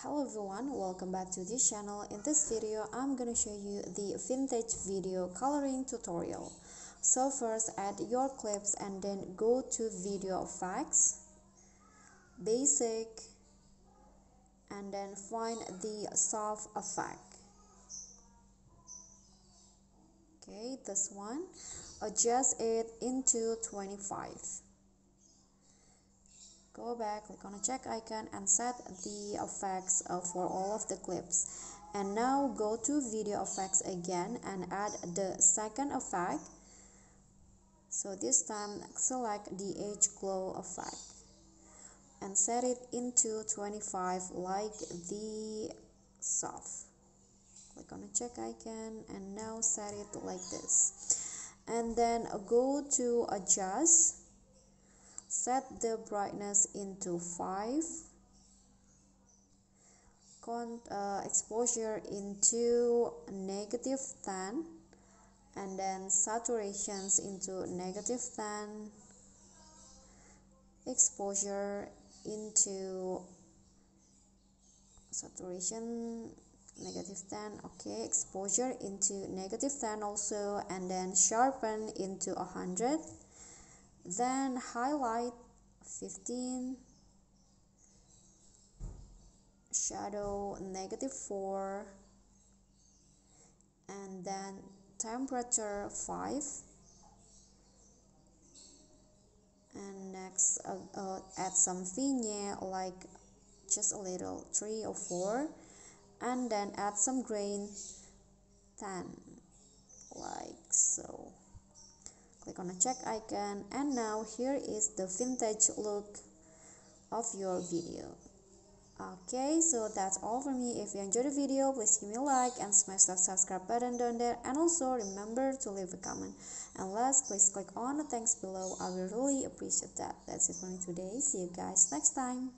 Hello everyone, welcome back to this channel. In this video, I'm gonna show you the vintage video coloring tutorial. So first, add your clips and then go to video effects, basic, and then find the soft effect. Okay, this one. Adjust it into 25. Go back, click on a check icon and set the effects for all of the clips. And now go to video effects again and add the second effect. So this time select the edge glow effect and set it into 25 like the soft. Click on a check icon and now set it like this. And then go to adjust. Set the brightness into 5, exposure into -10, and then saturations into -10, exposure into saturation -10, okay, exposure into -10 also, and then sharpen into 100. Then highlight 15, shadow -4, and then temperature 5. And next add some vignette, like just a little 3 or 4, and then add some grain 10 like so. Click on the check icon, and now here is the vintage look of your video. Okay, so that's all from me. If you enjoyed the video, please give me a like and smash that subscribe button down there, and also remember to leave a comment, and last, please click on the thanks below. I will really appreciate that. That's it for me today. See you guys next time.